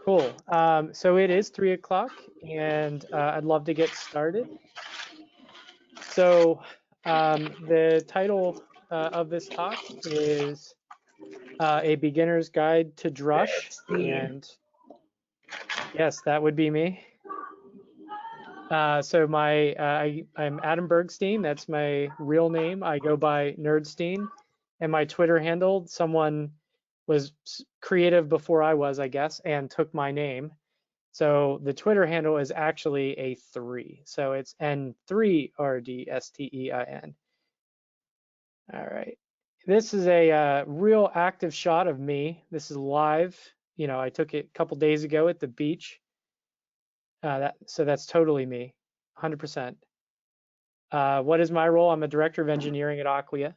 Cool. So it is 3 o'clock, and I'd love to get started. So the title of this talk is A Beginner's Guide to Drush, and yes, that would be me. So I'm Adam Bergstein. That's my real name. I go by Nerdstein, and my Twitter handle, someone was creative before I was, I guess, and took my name. So the Twitter handle is actually A3. So it's N3RDSTEIN. All right. This is a real active shot of me. This is live. You know, I took it a couple days ago at the beach. So that's totally me, 100%. What is my role? I'm a director of engineering at Acquia.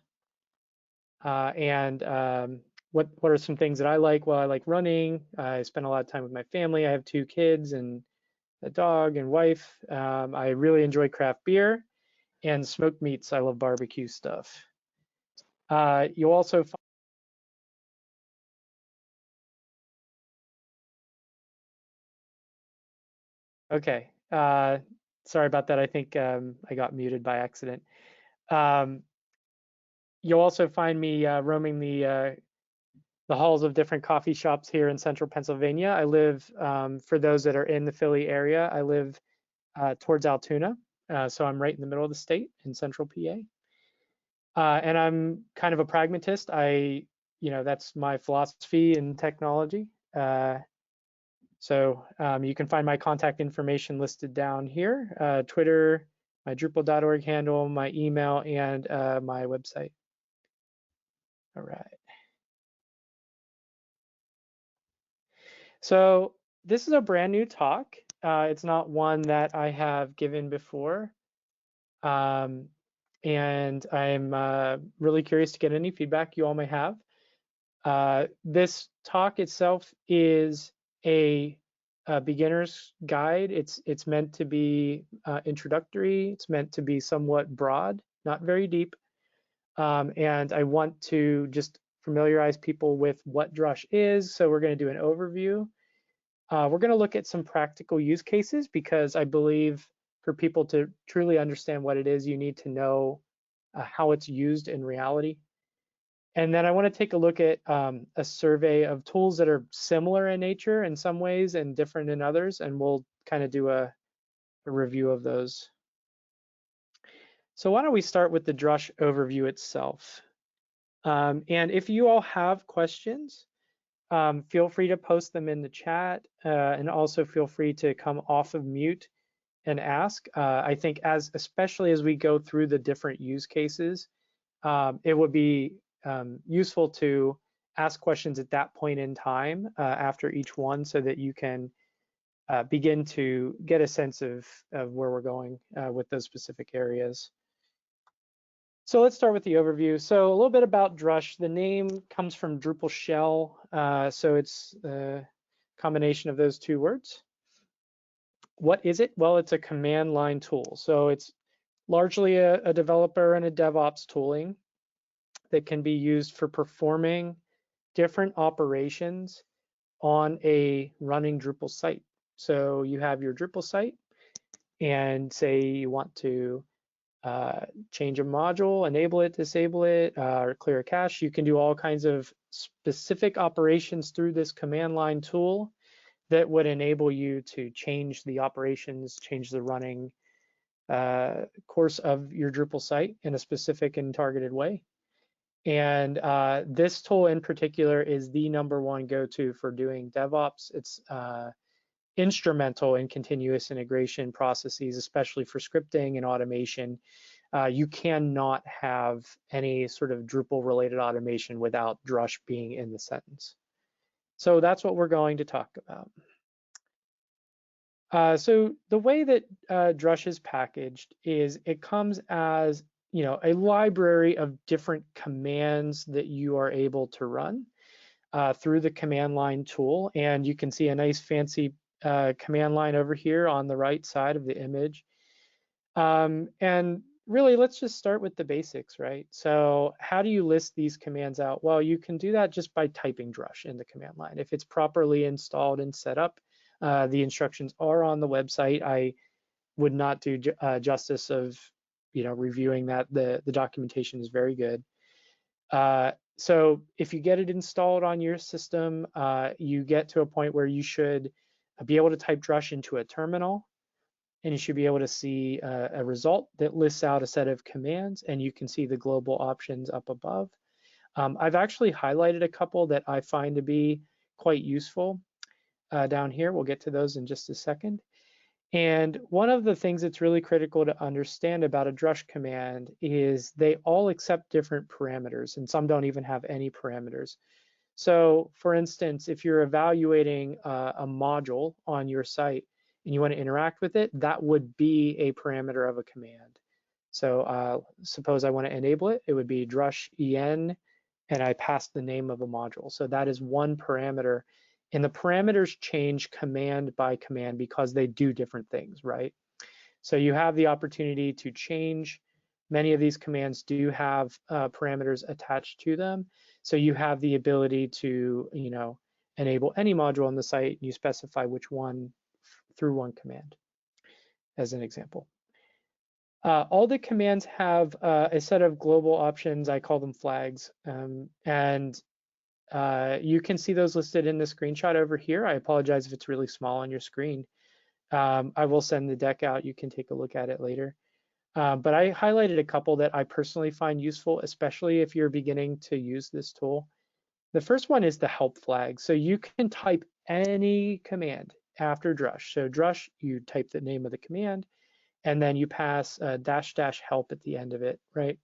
What are some things that I like? Well, I like running. I spend a lot of time with my family. I have 2 kids and a dog and wife. I really enjoy craft beer and smoked meats. I love barbecue stuff. You'll also find okay. Sorry about that. I think I got muted by accident. You'll also find me roaming the halls of different coffee shops here in central Pennsylvania. I live, for those that are in the Philly area, I live towards Altoona. So I'm right in the middle of the state in central PA. And I'm kind of a pragmatist. That's my philosophy in technology. So you can find my contact information listed down here, Twitter, my Drupal.org handle, my email, and my website. All right. So this is a brand new talk. It's not one that I have given before. And I'm really curious to get any feedback you all may have. This talk itself is a beginner's guide. It's meant to be introductory. It's meant to be somewhat broad, not very deep. And I want to just familiarize people with what Drush is. So we're going to do an overview. We're going to look at some practical use cases because I believe for people to truly understand what it is, you need to know how it's used in reality. And then I want to take a look at a survey of tools that are similar in nature in some ways and different in others, and we'll kind of do a review of those. So why don't we start with the Drush overview itself? And if you all have questions, feel free to post them in the chat, and also feel free to come off of mute and ask. I think especially as we go through the different use cases, it would be useful to ask questions at that point in time after each one so that you can begin to get a sense of where we're going with those specific areas. So let's start with the overview. So a little bit about Drush. The name comes from Drupal shell, so it's a combination of those 2 words. What is it? Well, it's a command line tool. So it's largely a developer and a DevOps tooling that can be used for performing different operations on a running Drupal site. So you have your Drupal site and say you want to change a module, enable it, disable it, or clear a cache. You can do all kinds of specific operations through this command line tool that would enable you to change the operations, change the running course of your Drupal site in a specific and targeted way. And this tool in particular is the #1 go-to for doing DevOps. It's instrumental in continuous integration processes, especially for scripting and automation. You cannot have any sort of Drupal related automation without Drush being in the sentence. So that's what we're going to talk about. So the way that Drush is packaged is it comes as a library of different commands that you are able to run through the command line tool. And you can see a nice fancy command line over here on the right side of the image. And really, let's just start with the basics, right? So how do you list these commands out? Well, you can do that just by typing Drush in the command line. If it's properly installed and set up, the instructions are on the website. I would not do justice of, reviewing that. The documentation is very good. So if you get it installed on your system, you get to a point where you should be able to type Drush into a terminal, and you should be able to see a result that lists out a set of commands, and you can see the global options up above. I've actually highlighted a couple that I find to be quite useful down here. We'll get to those in just a second. And one of the things that's really critical to understand about a Drush command is they all accept different parameters, and some don't even have any parameters. So for instance, if you're evaluating a module on your site and you want to interact with it, that would be a parameter of a command. So suppose I want to enable it, it would be drush en, and I pass the name of a module. So that is one parameter. And the parameters change command by command because they do different things, right? So you have the opportunity to change. Many of these commands do have parameters attached to them. So you have the ability to, enable any module on the site, and you specify which one through one command, as an example. All the commands have a set of global options. I call them flags. And you can see those listed in the screenshot over here. I apologize if it's really small on your screen. I will send the deck out. You can take a look at it later. But I highlighted a couple that I personally find useful, especially if you're beginning to use this tool. The first one is the help flag. So you can type any command after Drush. So Drush, you type the name of the command, and then you pass -- help at the end of it, right?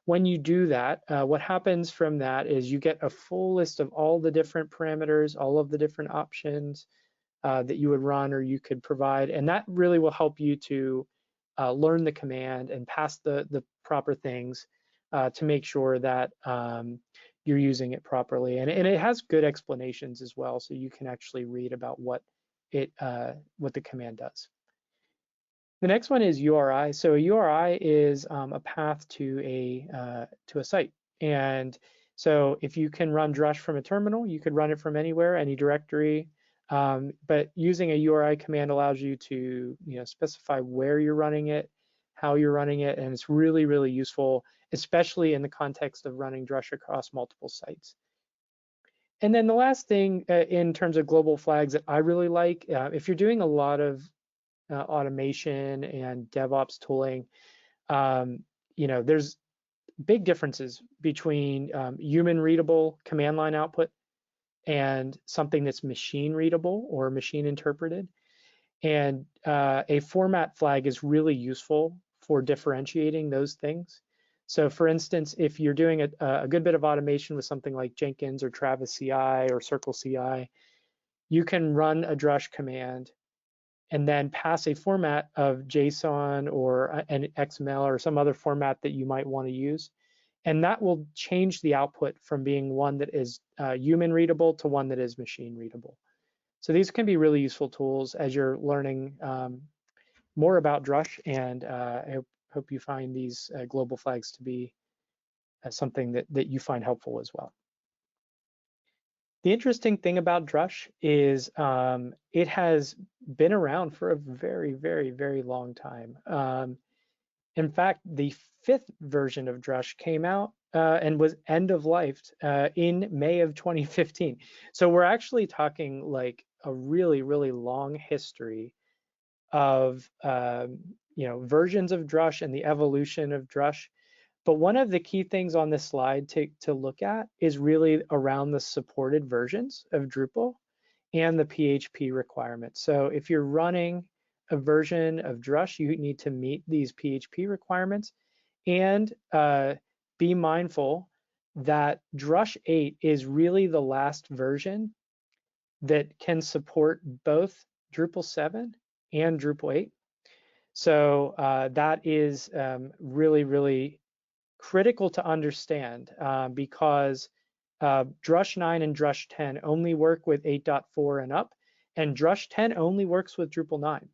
When you do that, what happens from that is you get a full list of all the different parameters, all of the different options that you would run or you could provide, and that really will help you to learn the command and pass the proper things to make sure that you're using it properly. And it has good explanations as well, so you can actually read about what the command does. The next one is URI. So a URI is a path to a site. And so if you can run Drush from a terminal, you could run it from anywhere, any directory. But using a URI command allows you to specify where you're running it, how you're running it, and it's really, really useful, especially in the context of running Drush across multiple sites. And then the last thing in terms of global flags that I really like, if you're doing a lot of automation and DevOps tooling, there's big differences between human readable command line output and something that's machine readable or machine interpreted. And a format flag is really useful for differentiating those things. So for instance, if you're doing a good bit of automation with something like Jenkins or Travis CI or Circle CI, you can run a Drush command and then pass a format of JSON or an XML or some other format that you might want to use. And that will change the output from being one that is human readable to one that is machine readable. So these can be really useful tools as you're learning more about Drush, and I hope you find these global flags to be something that you find helpful as well. The interesting thing about Drush is it has been around for a very, very, very long time. In fact, the 5th version of Drush came out and was end of life in May of 2015. So we're actually talking like a really, really long history of versions of Drush and the evolution of Drush. But one of the key things on this slide to look at is really around the supported versions of Drupal and the PHP requirements. So if you're running a version of Drush, you need to meet these PHP requirements, and be mindful that Drush 8 is really the last version that can support both Drupal 7 and Drupal 8. So that is really, really critical to understand because Drush 9 and Drush 10 only work with 8.4 and up, and Drush 10 only works with Drupal 9.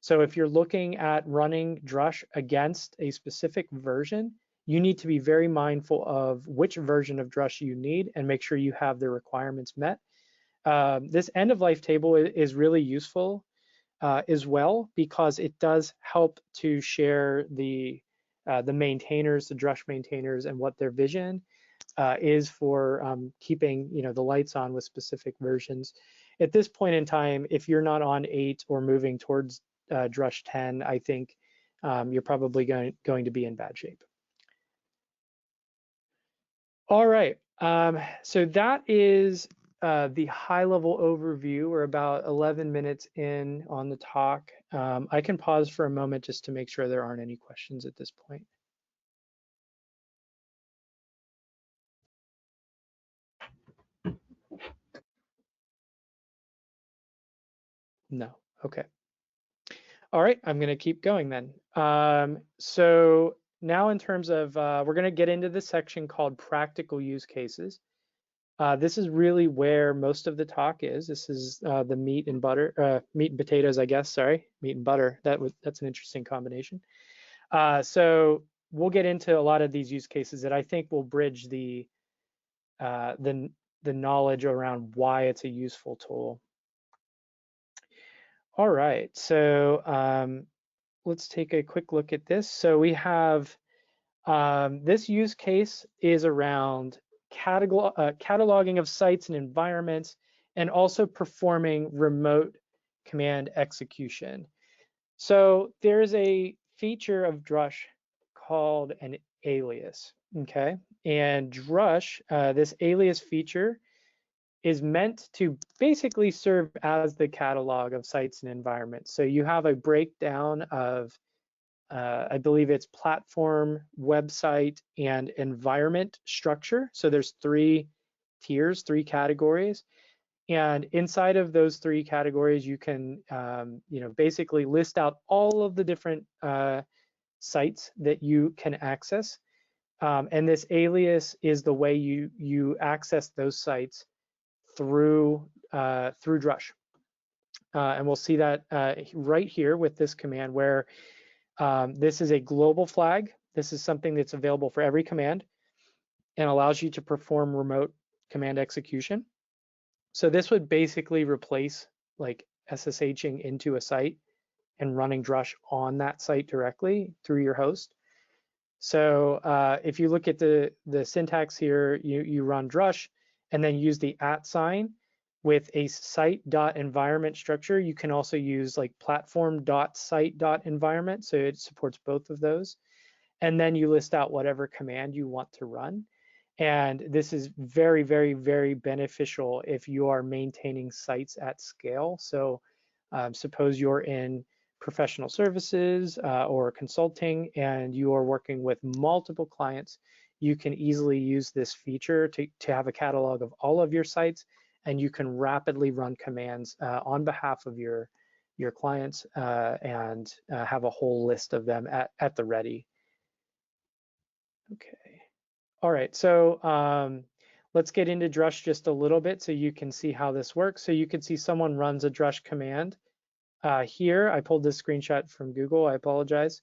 So if you're looking at running Drush against a specific version, you need to be very mindful of which version of Drush you need and make sure you have the requirements met. This end of life table is really useful as well, because it does help to share the maintainers, the Drush maintainers, and what their vision is for keeping the lights on with specific versions. At this point in time, if you're not on 8 or moving towards Drush 10, I think you're probably going to be in bad shape. All right, so that is the high-level overview. We're about 11 minutes in on the talk. I can pause for a moment just to make sure there aren't any questions at this point. No, okay. All right, I'm gonna keep going then. So now in terms of, we're gonna get into this section called practical use cases. This is really where most of the talk is. This is the meat and potatoes, I guess, sorry, meat and butter. That's an interesting combination. So we'll get into a lot of these use cases that I think will bridge the knowledge around why it's a useful tool. All right, so let's take a quick look at this. So we have this use case is around cataloging of sites and environments, and also performing remote command execution. So there's a feature of Drush called an alias, okay? And Drush, this alias feature, is meant to basically serve as the catalog of sites and environments. So you have a breakdown of, I believe it's platform, website, and environment structure. So there's 3 tiers, 3 categories. And inside of those 3 categories, you can, basically list out all of the different sites that you can access. And this alias is the way you access those sites through Drush. And we'll see that right here with this command, where this is a global flag. This is something that's available for every command and allows you to perform remote command execution. So this would basically replace like SSHing into a site and running Drush on that site directly through your host. So if you look at the syntax here, you run Drush and then use the @ sign with a site.environment structure. You can also use like platform.site.environment, so it supports both of those. And then you list out whatever command you want to run. And this is very, very, very beneficial if you are maintaining sites at scale. So suppose you're in professional services or consulting and you are working with multiple clients, you can easily use this feature to have a catalog of all of your sites, and you can rapidly run commands on behalf of your clients and have a whole list of them at the ready. Okay. All right, so let's get into Drush just a little bit so you can see how this works. So you can see someone runs a Drush command. Here, I pulled this screenshot from Google, I apologize.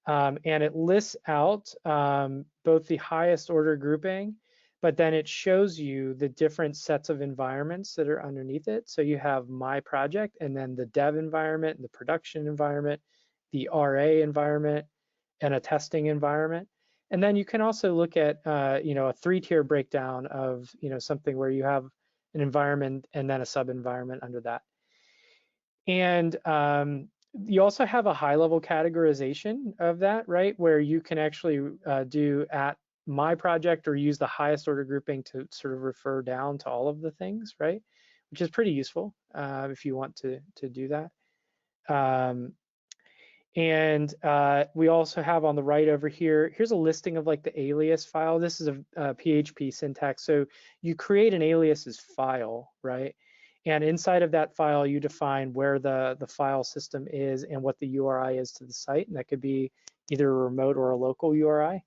And it lists out both the highest order grouping, but then it shows you the different sets of environments that are underneath it. So you have my project, and then the dev environment, the production environment, the RA environment, and a testing environment. And then you can also look at a 3-tier breakdown of something where you have an environment and then a sub-environment under that. And you also have a high-level categorization of that, right? Where you can actually do at my project or use the highest order grouping to sort of refer down to all of the things, right? Which is pretty useful if you want to do that. And we also have on the right over here, here's a listing of like the alias file. This is a PHP syntax. So you create an aliases file, right? And inside of that file, you define where the file system is and what the URI is to the site. And that could be either a remote or a local URI.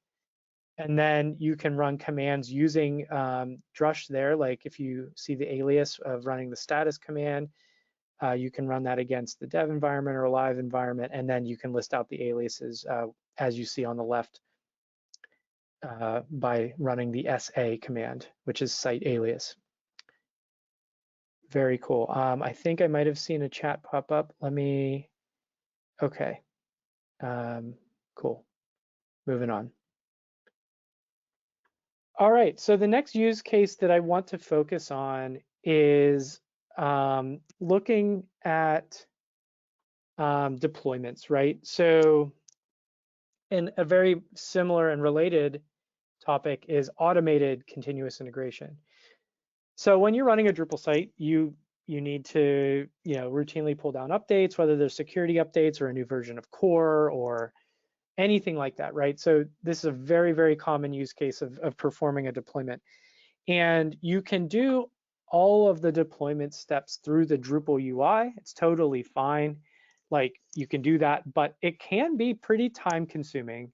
And then you can run commands using Drush there. Like if you see the alias of running the status command, you can run that against the dev environment or a live environment, and then you can list out the aliases as you see on the left by running the SA command, which is site alias. Very cool. I think I might have seen a chat pop up. Let me, okay, cool, moving on. All right, so the next use case that I want to focus on is looking at deployments, right? So, and a very similar and related topic is automated continuous integration. So when you're running a Drupal site, you need to routinely pull down updates, whether they're security updates or a new version of core or anything like that, right? So this is a very, very common use case of performing a deployment. And you can do all of the deployment steps through the Drupal UI. It's totally fine. Like you can do that, but it can be pretty time consuming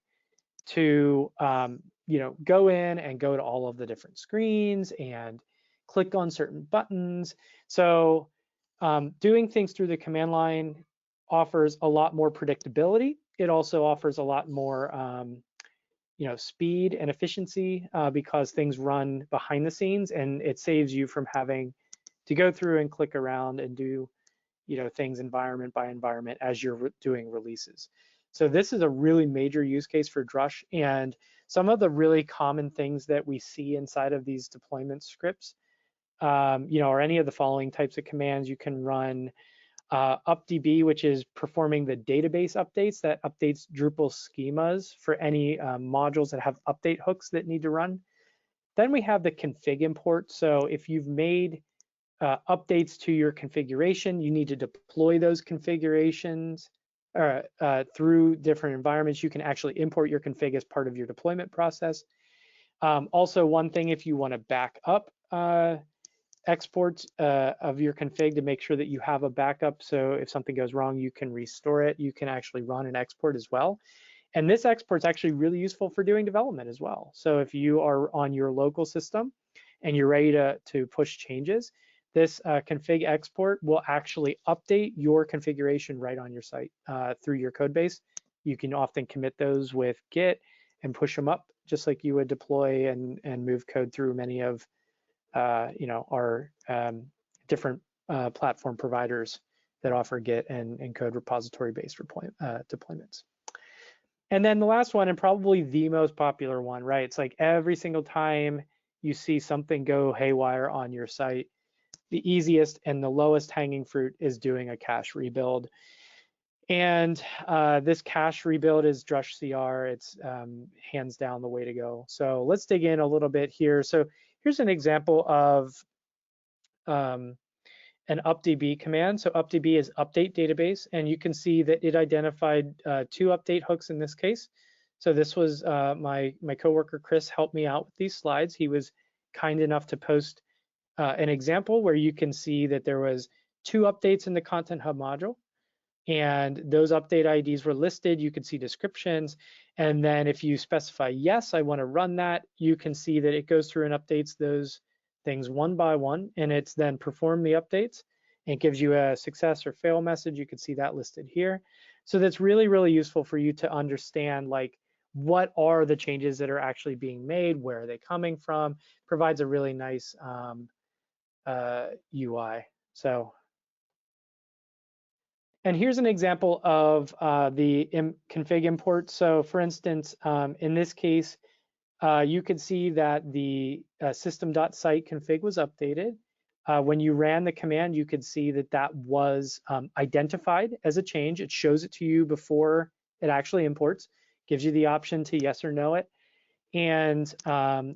to go in and go to all of the different screens and click on certain buttons. So doing things through the command line offers a lot more predictability. It also offers a lot more speed and efficiency because things run behind the scenes, and it saves you from having to go through and click around and do things environment by environment as you're doing releases. So this is a really major use case for Drush, and some of the really common things that we see inside of these deployment scripts are any of the following types of commands. You can run updb, which is performing the database updates that updates Drupal schemas for any modules that have update hooks that need to run. Then we have the config import. So if you've made updates to your configuration, you need to deploy those configurations through different environments. You can actually import your config as part of your deployment process. Also, one thing, if you want to back up exports of your config to make sure that you have a backup, so if something goes wrong, you can restore it. You can actually run an export as well. And this export's actually really useful for doing development as well. So if you are on your local system and you're ready to push changes, this config export will actually update your configuration right on your site through your code base. You can often commit those with Git and push them up just like you would deploy and move code through many of our different platform providers that offer Git and code repository-based deployments. And then the last one, and probably the most popular one, right? It's like every single time you see something go haywire on your site, the easiest and the lowest hanging fruit is doing a cache rebuild. And this cache rebuild is Drush CR. It's hands down the way to go. So let's dig in a little bit here. So here's an example of an updb command. So updb is update database, and you can see that it identified 2 update hooks in this case. So this was my coworker Chris helped me out with these slides. He was kind enough to post an example where you can see that there was 2 updates in the Content Hub module, and those update IDs were listed. You could see descriptions, and then if you specify yes, I want to run that, you can see that it goes through and updates those things one by one, and it's then performed the updates and gives you a success or fail message. You can see that listed here. So that's really, really useful for you to understand, like, what are the changes that are actually being made, where are they coming from, provides a really nice UI. So, and here's an example of the config import. So for instance, in this case, you could see that the system.site config was updated. When you ran the command, you could see that that was identified as a change. It shows it to you before it actually imports, gives you the option to yes or no it. And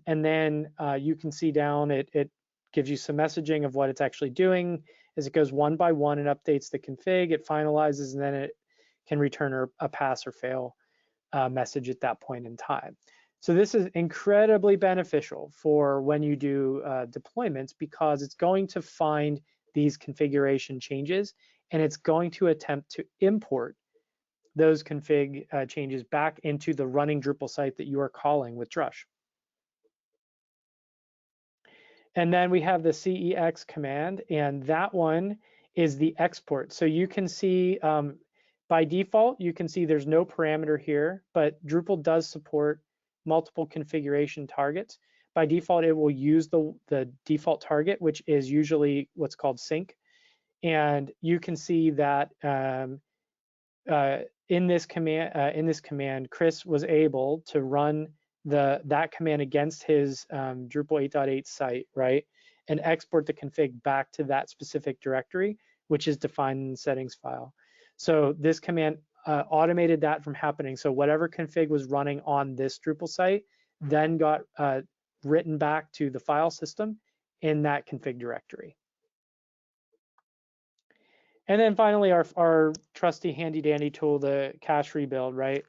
then you can see down, it gives you some messaging of what it's actually doing as it goes one by one and updates the config, it finalizes, and then it can return a pass or fail message at that point in time. So this is incredibly beneficial for when you do deployments, because it's going to find these configuration changes and it's going to attempt to import those config changes back into the running Drupal site that you are calling with Drush. And then we have the CEX command, and that one is the export. So you can see by default, you can see there's no parameter here, but Drupal does support multiple configuration targets. By default, it will use the default target, which is usually what's called sync. And you can see that in this command, Chris was able to run that command against his Drupal 8.8 site, right, and export the config back to that specific directory, which is defined in the settings file. So this command automated that from happening. So whatever config was running on this Drupal site then got written back to the file system in that config directory. And then finally, our trusty handy dandy tool, the cache rebuild, right?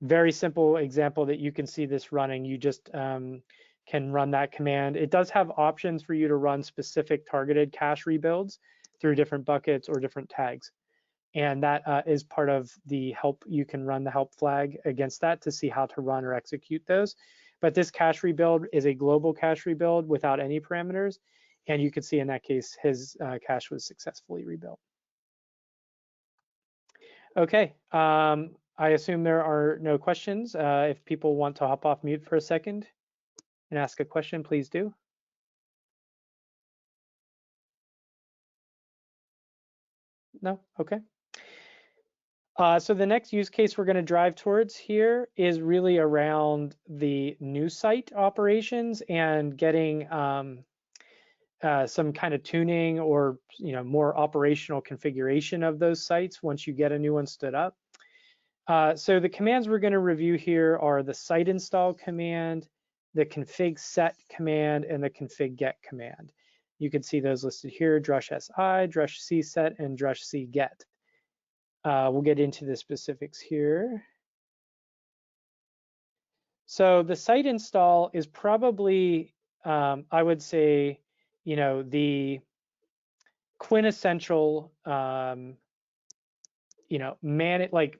Very simple example that you can see this running. You just can run that command. It does have options for you to run specific targeted cache rebuilds through different buckets or different tags. And that is part of the help. You can run the help flag against that to see how to run or execute those. But this cache rebuild is a global cache rebuild without any parameters. And you can see in that case, his cache was successfully rebuilt. Okay, I assume there are no questions. If people want to hop off mute for a second and ask a question, please do. No? Okay. So the next use case we're going to drive towards here is really around the new site operations and getting some kind of tuning or more operational configuration of those sites once you get a new one stood up. So the commands we're going to review here are the site install command, the config set command, and the config get command. You can see those listed here: drush si, drush c set, and drush c get. We'll get into the specifics here. So the site install is probably, I would say, the quintessential, like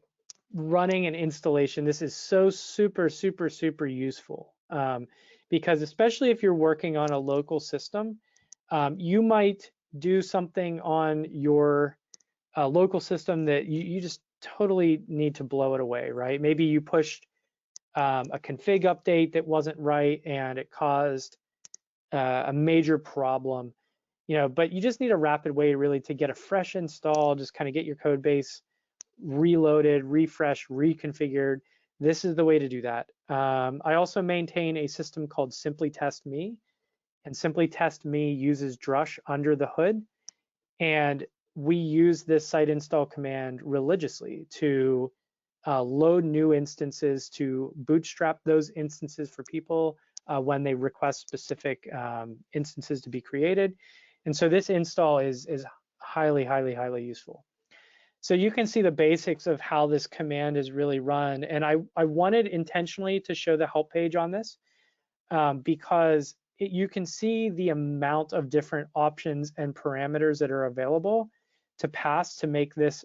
running an installation. This is so super useful because especially if you're working on a local system, you might do something on your local system that you just totally need to blow it away, right? Maybe you pushed a config update that wasn't right and it caused a major problem, but you just need a rapid way really to get a fresh install, just kind of get your code base reloaded, refreshed, reconfigured. This is the way to do that. I also maintain a system called Simply Test Me, and Simply Test Me uses Drush under the hood, and we use this site install command religiously to load new instances, to bootstrap those instances for people when they request specific instances to be created. And so this install is highly useful. So you can see the basics of how this command is really run. And I wanted intentionally to show the help page on this because you can see the amount of different options and parameters that are available to pass to make this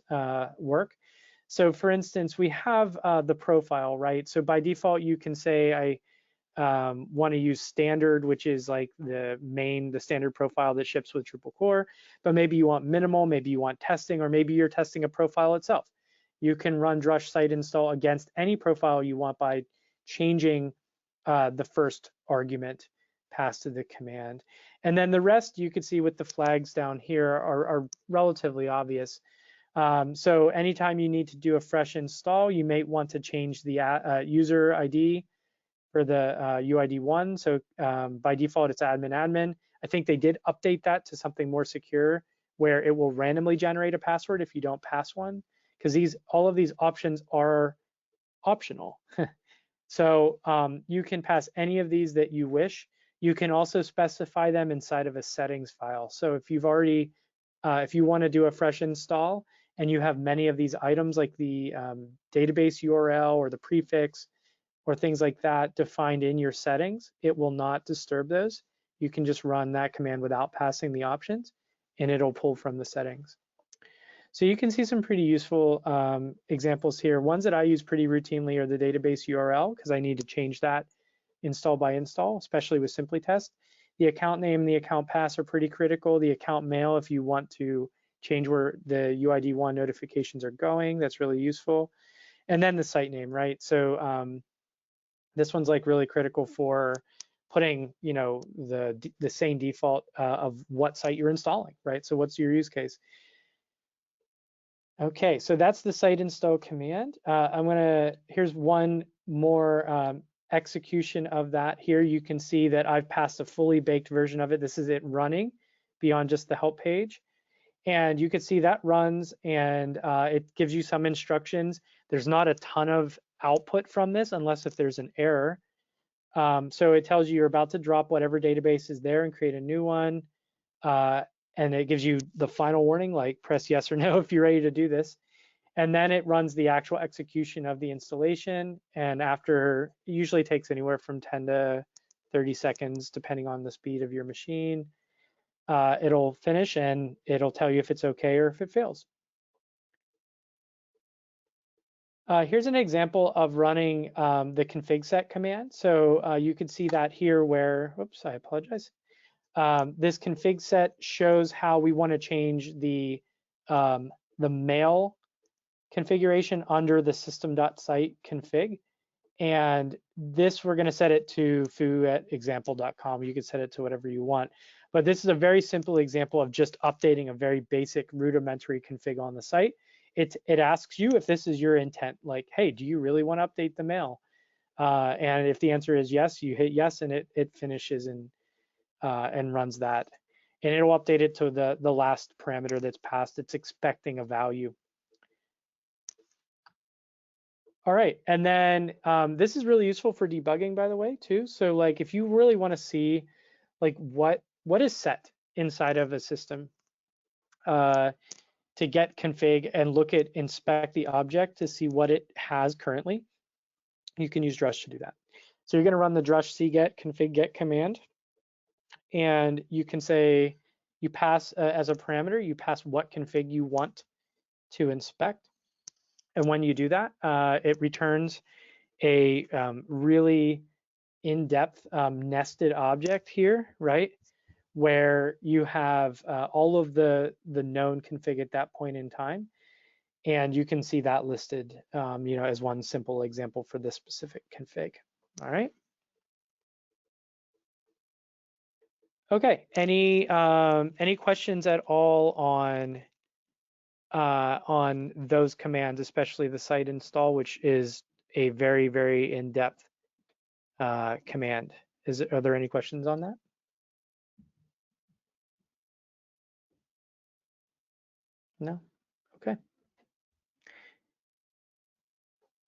work. So for instance, we have the profile, right? So by default, you can say I want to use standard, which is like the standard profile that ships with Drupal core, but maybe you want minimal, maybe you want testing, or maybe you're testing a profile itself. You can run Drush site install against any profile you want by changing the first argument passed to the command. And then the rest you can see with the flags down here are relatively obvious. So anytime you need to do a fresh install, you may want to change the user ID for the UID1. So by default, it's admin. I think they did update that to something more secure where it will randomly generate a password if you don't pass one, because all of these options are optional. So you can pass any of these that you wish. You can also specify them inside of a settings file. So if you've already, if you want to do a fresh install and you have many of these items like the database URL or the prefix or things like that defined in your settings, it will not disturb those. You can just run that command without passing the options and it'll pull from the settings. So you can see some pretty useful examples here. Ones that I use pretty routinely are the database URL because I need to change that install by install, especially with Simply Test. The account name and the account pass are pretty critical. The account mail, if you want to change where the UID1 notifications are going, that's really useful. And then the site name, right? So this one's like really critical for putting, you know, the same default of what site you're installing, right? So what's your use case? Okay, so that's the site install command. Here's one more execution of that. Here you can see that I've passed a fully baked version of it. This is it running beyond just the help page. And you can see that runs and it gives you some instructions. There's not a ton of output from this unless if there's an error. So it tells you you're about to drop whatever database is there and create a new one. And it gives you the final warning, like press yes or no if you're ready to do this. And then it runs the actual execution of the installation. And after, it usually takes anywhere from 10 to 30 seconds, depending on the speed of your machine. It'll finish and it'll tell you if it's okay or if it fails. Here's an example of running the config set command. So you can see that here where, whoops, I apologize. This config set shows how we want to change the mail configuration under the system.site config. And this, we're going to set it to foo@example.com. You can set it to whatever you want. But this is a very simple example of just updating a very basic rudimentary config on the site. It asks you if this is your intent, like, hey, do you really want to update the mail? And if the answer is yes, you hit yes, and it finishes and runs that. And it'll update it to the last parameter that's passed. It's expecting a value. All right, and then this is really useful for debugging, by the way, too. So like if you really want to see like what is set inside of a system to get config and look at inspect the object to see what it has currently, you can use Drush to do that. So you're going to run the Drush cget config get command, and you can say you pass as a parameter, you pass what config you want to inspect. And when you do that, it returns a really in-depth nested object here, right? Where you have all of the known config at that point in time. And you can see that listed, you know, as one simple example for this specific config. All right. Okay. Any questions at all on those commands, especially the site install, which is a very, very in-depth command? Are there any questions on that? No? Okay.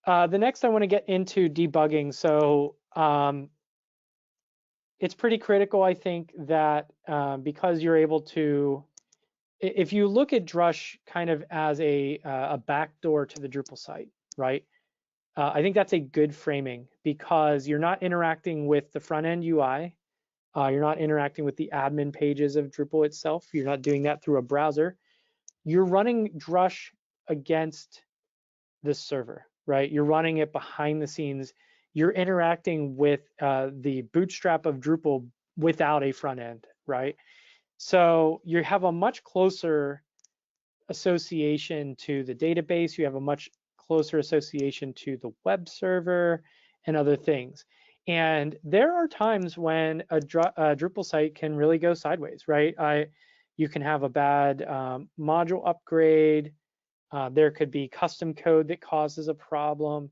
The next I want to get into debugging. So it's pretty critical, I think, that because you're able to, if you look at Drush kind of as a backdoor to the Drupal site, right? I think that's a good framing because you're not interacting with the front end UI. You're not interacting with the admin pages of Drupal itself. You're not doing that through a browser. You're running Drush against this server, right? You're running it behind the scenes. You're interacting with the bootstrap of Drupal without a front end, right? So you have a much closer association to the database. You have a much closer association to the web server and other things. And there are times when a Drupal site can really go sideways, right? You can have a bad module upgrade. There could be custom code that causes a problem.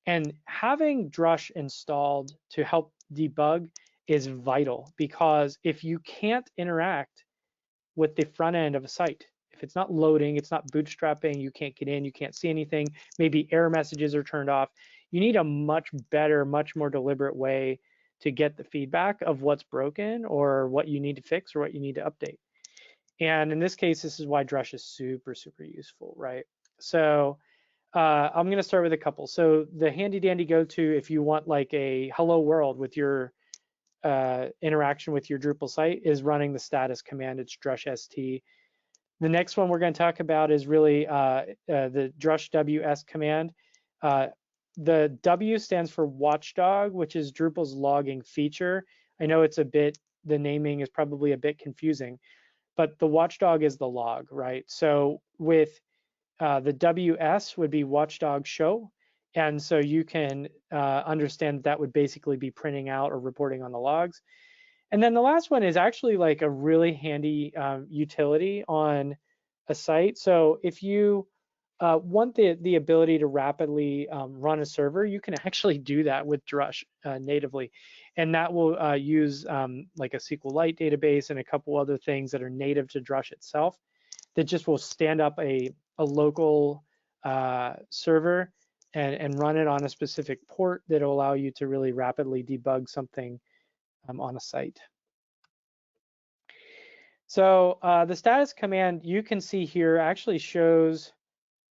And having Drush installed to help debug is vital, because if you can't interact with the front end of a site, if it's not loading, it's not bootstrapping, you can't get in, you can't see anything, maybe error messages are turned off, you need a much better, much more deliberate way to get the feedback of what's broken or what you need to fix or what you need to update. And in this case, this is why Drush is super, super useful, right? So I'm going to start with a couple. So the handy dandy go-to if you want like a hello world with your interaction with your Drupal site is running the status command. It's drush st. The next one we're going to talk about is really the drush ws command. The W stands for watchdog, which is Drupal's logging feature. I know it's a bit the naming is probably a bit confusing, but the watchdog is the log, right? So with the WS would be watchdog show. And so you can understand that would basically be printing out or reporting on the logs. And then the last one is actually like a really handy utility on a site. So if you want the ability to rapidly run a server, you can actually do that with Drush natively. And that will use like a SQLite database and a couple other things that are native to Drush itself that just will stand up a local server and run it on a specific port that will allow you to really rapidly debug something on a site. So the status command you can see here actually shows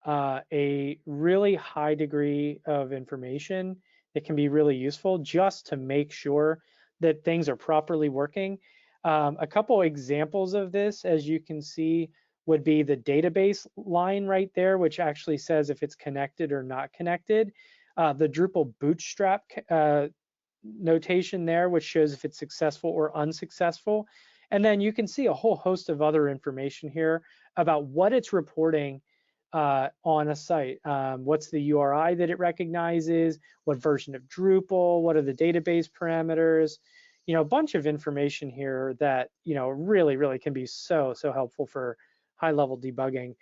a really high degree of information that can be really useful just to make sure that things are properly working. A couple examples of this, as you can see, would be the database line right there, which actually says if it's connected or not connected. The Drupal bootstrap notation there, which shows if it's successful or unsuccessful. And then you can see a whole host of other information here about what it's reporting on a site. What's the URI that it recognizes? What version of Drupal? What are the database parameters? You know, a bunch of information here that, you know, really can be so helpful for high-level debugging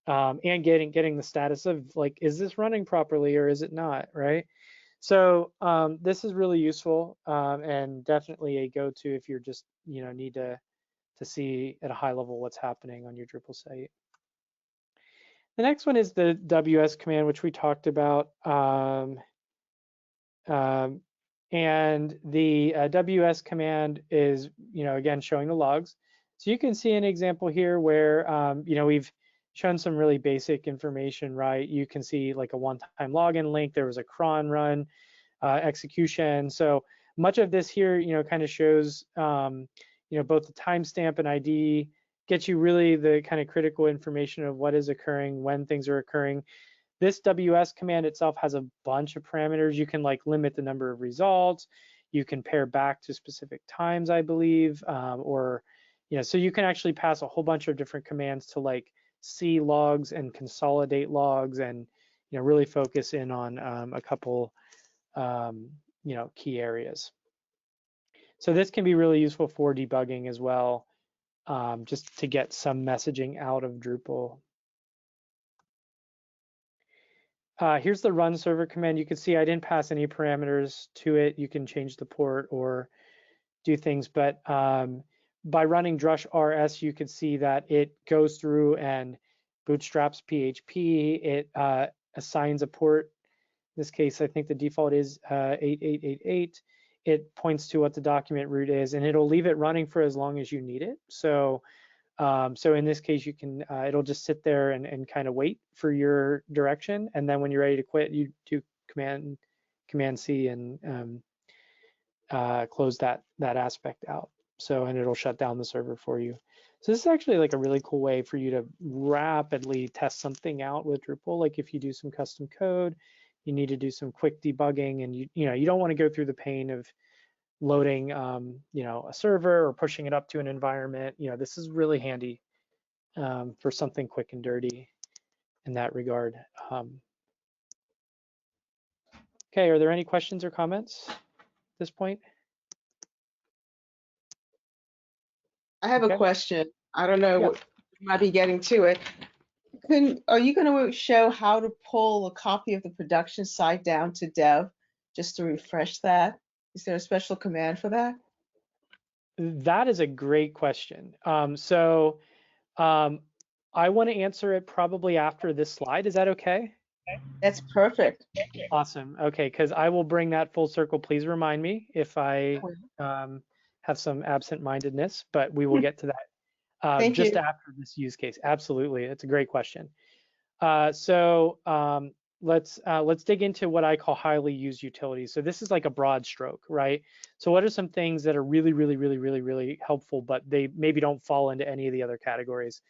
and getting the status of like, is this running properly or is it not, right? So this is really useful and definitely a go-to if you're just, you know, need to see at a high level what's happening on your Drupal site. The next one is the WS command, which we talked about. And the WS command is, you know, again, showing the logs. So you can see an example here where, you know, we've shown some really basic information, right? You can see like a one-time login link. There was a cron run execution. So much of this here, you know, kind of shows, you know, both the timestamp and ID, gets you really the kind of critical information of what is occurring, when things are occurring. This WS command itself has a bunch of parameters. You can like limit the number of results. You can pair back to specific times, I believe, or, you know, so you can actually pass a whole bunch of different commands to like see logs and consolidate logs and, you know, really focus in on a couple, you know, key areas. So this can be really useful for debugging as well. Just to get some messaging out of Drupal. Here's the run server command. You can see I didn't pass any parameters to it. You can change the port or do things, but by running Drush RS, you can see that it goes through and bootstraps PHP. It assigns a port. In this case, I think the default is 8888. It points to what the document root is, and it'll leave it running for as long as you need it. So, so in this case, you can it'll just sit there and kind of wait for your direction, and then when you're ready to quit, you do Command C and close that aspect out. So, and it'll shut down the server for you. So this is actually like a really cool way for you to rapidly test something out with Drupal. Like if you do some custom code, you need to do some quick debugging, and you know you don't want to go through the pain of loading you know, a server or pushing it up to an environment. You know, this is really handy for something quick and dirty in that regard. Okay, are there any questions or comments at this point? I have a question. I don't know what you might be getting to it. Are you going to show how to pull a copy of the production site down to dev just to refresh that? Is there a special command for that? That is a great question. I want to answer it probably after this slide. Is that okay? That's perfect. Awesome. Okay, because I will bring that full circle. Please remind me if I have some absent-mindedness, but we will get to that just after this use case. Absolutely, it's a great question. Let's dig into what I call highly used utilities. So this is like a broad stroke, right? So what are some things that are really helpful, but they maybe don't fall into any of the other categories?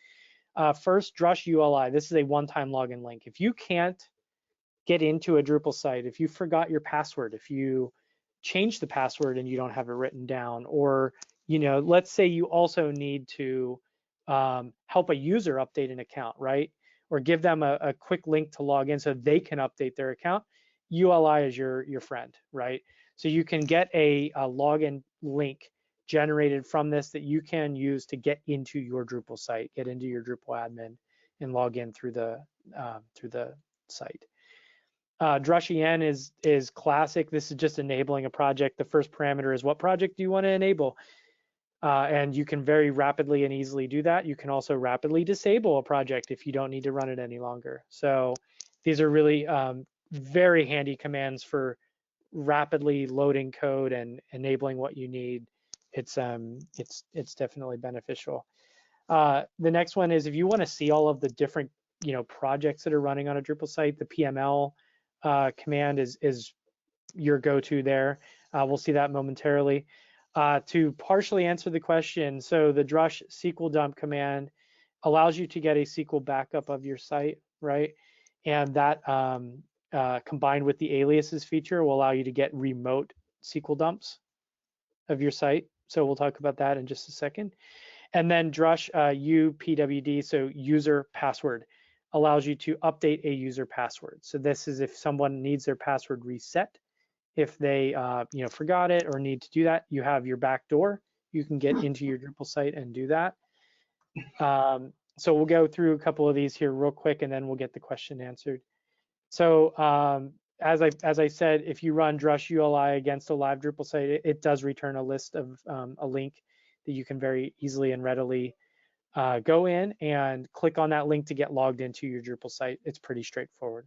First, Drush ULI. This is a one-time login link. If you can't get into a Drupal site, if you forgot your password, if you change the password and you don't have it written down, or let's say you also need to help a user update an account, right? Or give them a quick link to log in so they can update their account. ULI is your friend, right? So you can get a login link generated from this that you can use to get into your Drupal site, get into your Drupal admin, and log in through the site. Drush EN is classic. This is just enabling a project. The first parameter is what project do you want to enable? And you can very rapidly and easily do that. You can also rapidly disable a project if you don't need to run it any longer. So these are really very handy commands for rapidly loading code and enabling what you need. It's definitely beneficial. The next one is if you want to see all of the different projects that are running on a Drupal site, the PML command is your go-to there. We'll see that momentarily. To partially answer the question, so the Drush SQL dump command allows you to get a SQL backup of your site, right? And that combined with the aliases feature will allow you to get remote SQL dumps of your site. So we'll talk about that in just a second. And then Drush UPWD, so user password, allows you to update a user password. So this is if someone needs their password reset. If they forgot it or need to do that, you have your back door. You can get into your Drupal site and do that. So we'll go through a couple of these here real quick, and then we'll get the question answered. So as I said, if you run Drush ULI against a live Drupal site, it does return a list of a link that you can very easily and readily go in and click on that link to get logged into your Drupal site. It's pretty straightforward.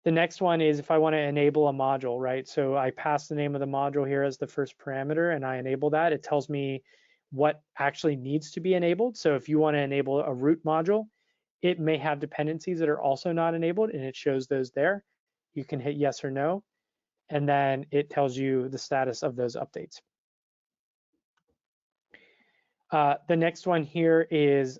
The next one is if I want to enable a module, right? So I pass the name of the module here as the first parameter and I enable that. It tells me what actually needs to be enabled. So if you want to enable a root module, it may have dependencies that are also not enabled and it shows those there. You can hit yes or no, and then it tells you the status of those updates. The next one here is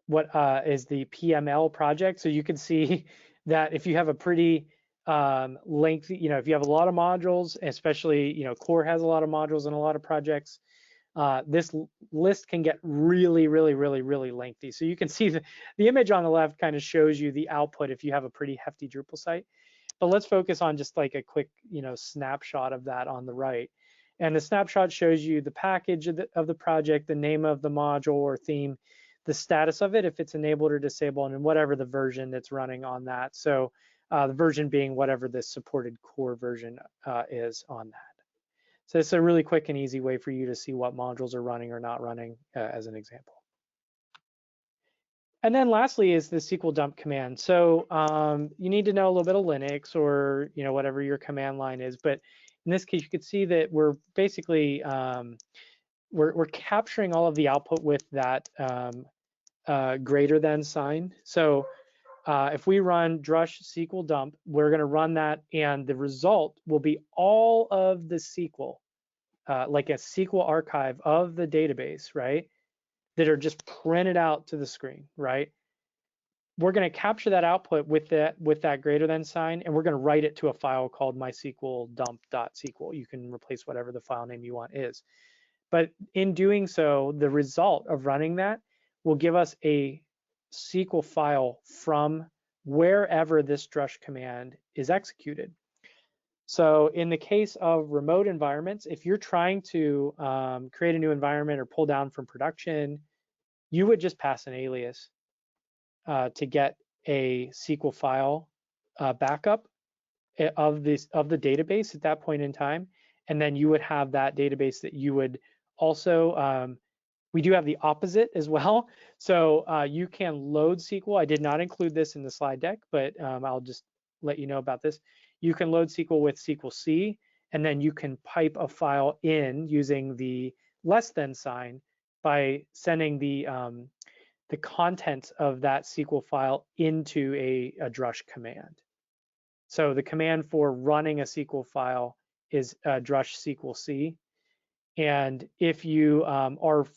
what is the PML project. So you can see that if you have a pretty lengthy, if you have a lot of modules, especially, Core has a lot of modules and a lot of projects, this list can get really, really, really, really lengthy. So you can see the image on the left kind of shows you the output if you have a pretty hefty Drupal site. But let's focus on just like a quick, snapshot of that on the right. And the snapshot shows you the package of the project, the name of the module or theme, the status of it, if it's enabled or disabled, and whatever the version that's running on that. So the version being whatever the supported core version is on that. So it's a really quick and easy way for you to see what modules are running or not running as an example. And then lastly is the SQL dump command. So you need to know a little bit of Linux or whatever your command line is. But in this case, you could see that we're basically we're capturing all of the output with that greater than sign. So if we run Drush SQL dump, we're going to run that, and the result will be all of the SQL, like a SQL archive of the database, right? That are just printed out to the screen, right? We're going to capture that output with that greater than sign, and we're going to write it to a file called mysql dump.sql. You can replace whatever the file name you want is. But in doing so, the result of running that will give us a SQL file from wherever this Drush command is executed. So in the case of remote environments, if you're trying to create a new environment or pull down from production, you would just pass an alias to get a SQL file backup of the database at that point in time, and then you would have that database that you would also. We do have the opposite as well. So you can load SQL. I did not include this in the slide deck, but I'll just let you know about this. You can load SQL with SQL C, and then you can pipe a file in using the less than sign by sending the contents of that SQL file into a Drush command. So the command for running a SQL file is Drush SQL C. And if you are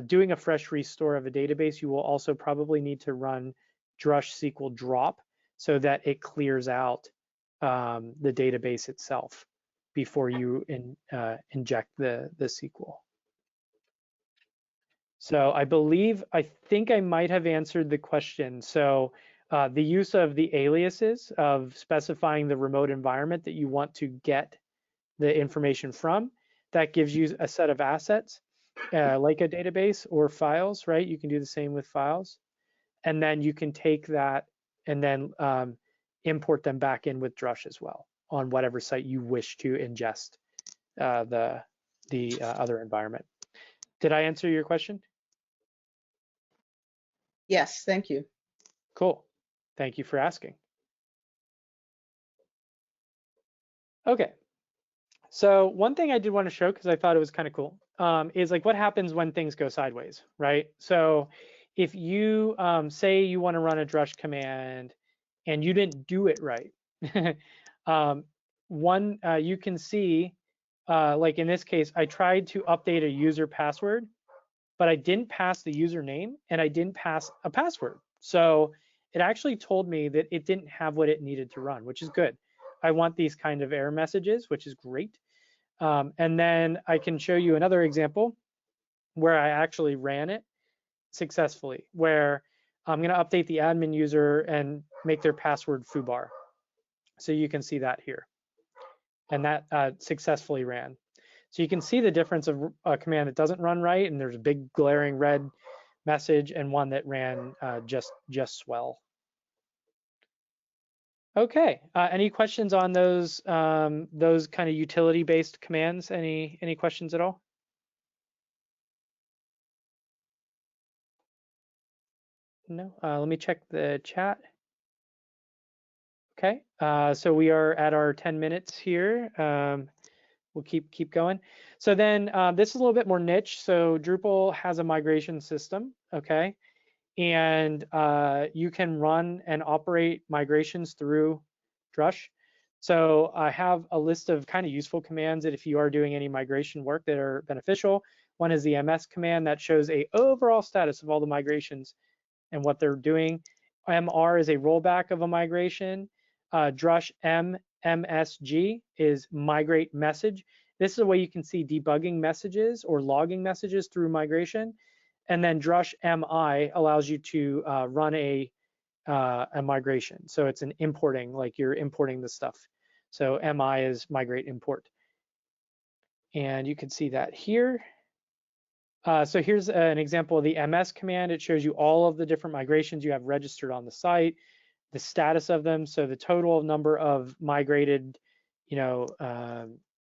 doing a fresh restore of a database, you will also probably need to run Drush SQL drop so that it clears out the database itself. before you inject the SQL. So I think I might have answered the question. So the use of the aliases of specifying the remote environment that you want to get the information from, that gives you a set of assets like a database or files, right? You can do the same with files. And then you can take that and then import them back in with Drush as well on whatever site you wish to ingest the other environment. Did I answer your question? Yes, thank you. Cool. Thank you for asking. Okay. So one thing I did want to show, because I thought it was kind of cool, is like what happens when things go sideways, right? So if you say you want to run a Drush command and you didn't do it right, you can see, like in this case, I tried to update a user password, but I didn't pass the username and I didn't pass a password. So it actually told me that it didn't have what it needed to run, which is good. I want these kind of error messages, which is great. And then I can show you another example where I actually ran it successfully, where I'm going to update the admin user and make their password foobar. So you can see that here. And that successfully ran. So you can see the difference of a command that doesn't run right, and there's a big glaring red message, and one that ran just swell. Okay, any questions on those kind of utility-based commands? Any questions at all? No. Let me check the chat. Okay, so we are at our 10 minutes here. We'll keep going. So then this is a little bit more niche. So Drupal has a migration system, okay? And you can run and operate migrations through Drush. So I have a list of kind of useful commands that if you are doing any migration work that are beneficial. One is the MS command that shows a overall status of all the migrations and what they're doing. MR is a rollback of a migration. Drush MSG is migrate message. This is a way you can see debugging messages or logging messages through migration. And then Drush MI allows you to run a migration. So it's an importing, like you're importing the stuff. So MI is migrate import. And you can see that here. So here's an example of the MS command. It shows you all of the different migrations you have registered on the site, the status of them. So the total number of migrated,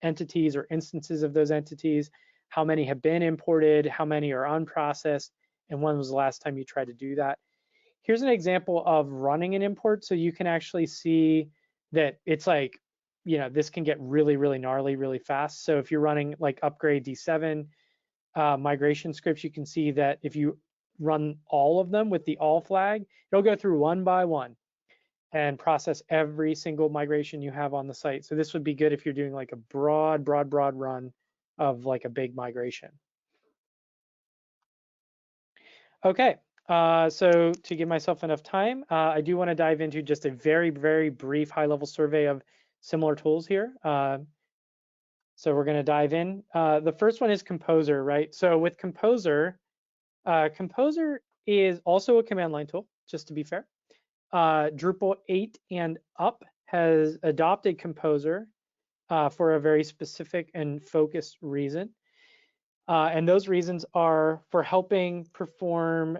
entities or instances of those entities, how many have been imported, how many are unprocessed, and when was the last time you tried to do that. Here's an example of running an import. So you can actually see that it's like, this can get really, really gnarly really fast. So if you're running like upgrade D7 migration scripts, you can see that if you run all of them with the all flag, it'll go through one by one and process every single migration you have on the site. So this would be good if you're doing like a broad run of like a big migration. Okay, so to give myself enough time, I do want to dive into just a very, very brief high-level survey of similar tools here. So we're going to dive in. The first one is Composer, right? So with Composer, Composer is also a command line tool, just to be fair. Drupal 8 and up has adopted Composer for a very specific and focused reason. And those reasons are for helping perform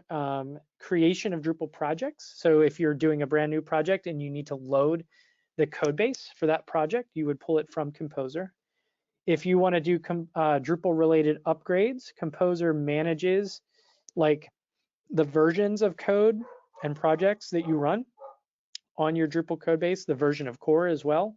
creation of Drupal projects. So if you're doing a brand new project and you need to load the code base for that project, you would pull it from Composer. If you want to do Drupal related upgrades, Composer manages like the versions of code and projects that you run on your Drupal code base, the version of core as well.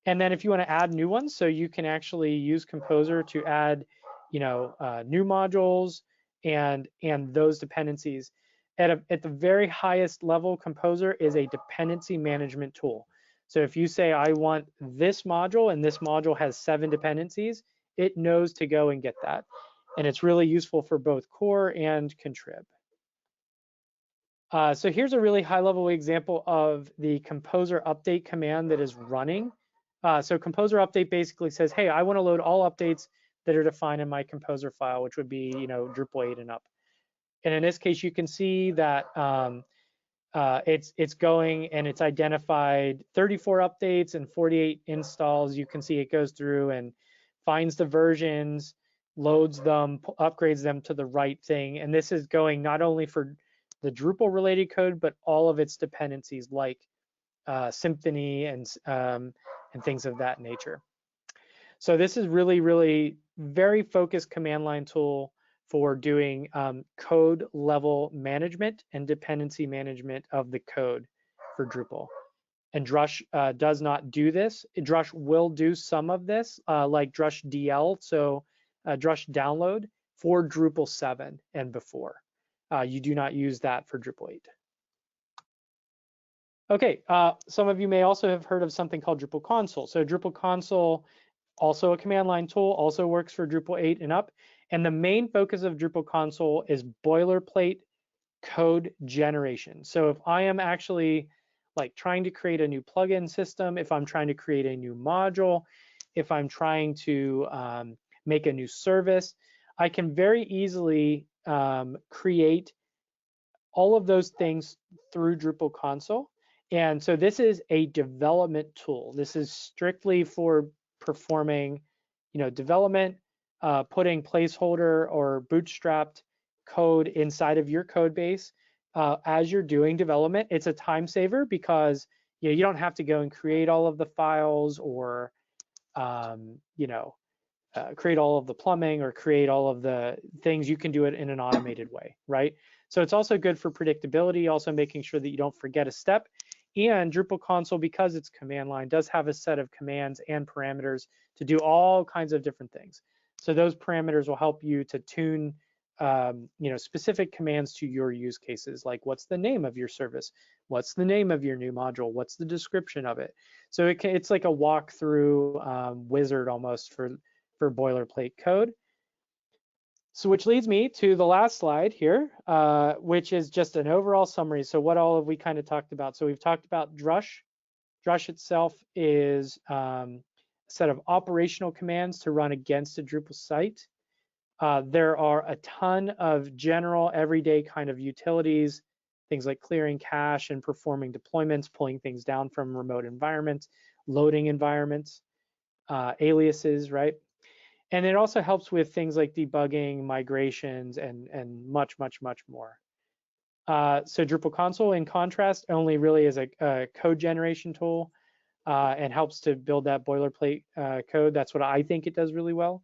And then if you want to add new ones, so you can actually use Composer to add, new modules and those dependencies. At the very highest level, Composer is a dependency management tool. So if you say, I want this module and this module has 7 dependencies, it knows to go and get that. And it's really useful for both core and contrib. So here's a really high level example of the Composer update command that is running So composer update basically says, hey, I want to load all updates that are defined in my composer file, which would be, Drupal 8 and up. And in this case, you can see that it's going and it's identified 34 updates and 48 installs. You can see it goes through and finds the versions, loads them, upgrades them to the right thing. And this is going not only for the Drupal related code, but all of its dependencies like Symfony and things of that nature. So this is really, really very focused command line tool for doing code level management and dependency management of the code for Drupal. And Drush does not do this. Drush will do some of this, like Drush DL, so Drush download for Drupal 7 and before. You do not use that for Drupal 8. Okay, some of you may also have heard of something called Drupal console. So Drupal console, also a command line tool, also works for Drupal 8 and up. And the main focus of Drupal console is boilerplate code generation. So if I am actually like trying to create a new plugin system, if I'm trying to create a new module, if I'm trying to make a new service, I can very easily create all of those things through Drupal console. And so this is a development tool. This is strictly for performing, development, putting placeholder or bootstrapped code inside of your code base as you're doing development. It's a time saver because you don't have to go and create all of the files or create all of the plumbing or create all of the things. You can do it in an automated way, right? So it's also good for predictability, also making sure that you don't forget a step. And Drupal console, because it's command line, does have a set of commands and parameters to do all kinds of different things. So those parameters will help you to tune specific commands to your use cases, like what's the name of your service, what's the name of your new module, what's the description of it. So it's like a walkthrough wizard almost for boilerplate code. So which leads me to the last slide here, which is just an overall summary. So what all have we kind of talked about? So we've talked about Drush. Drush itself is a set of operational commands to run against a Drupal site. There are a ton of general everyday kind of utilities, things like clearing cache and performing deployments, pulling things down from remote environments, loading environments, aliases, right? And it also helps with things like debugging, migrations, and much, much, much more. So Drupal console, in contrast, only really is a code generation tool and helps to build that boilerplate code. That's what I think it does really well.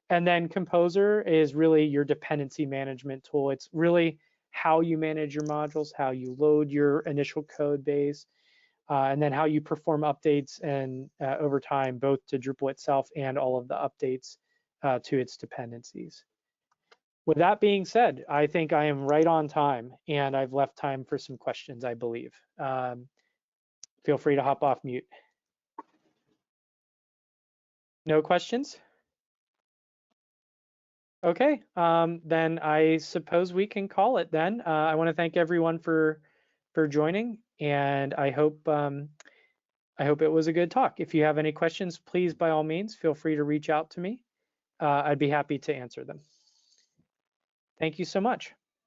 And then Composer is really your dependency management tool. It's really how you manage your modules, how you load your initial code base, and then how you perform updates and over time, both to Drupal itself and all of the updates to its dependencies. With that being said, I think I am right on time, and I've left time for some questions, I believe. Feel free to hop off mute. No questions? Okay, then I suppose we can call it then. I want to thank everyone for joining, and I hope it was a good talk. If you have any questions, please, by all means, feel free to reach out to me. I'd be happy to answer them. Thank you so much.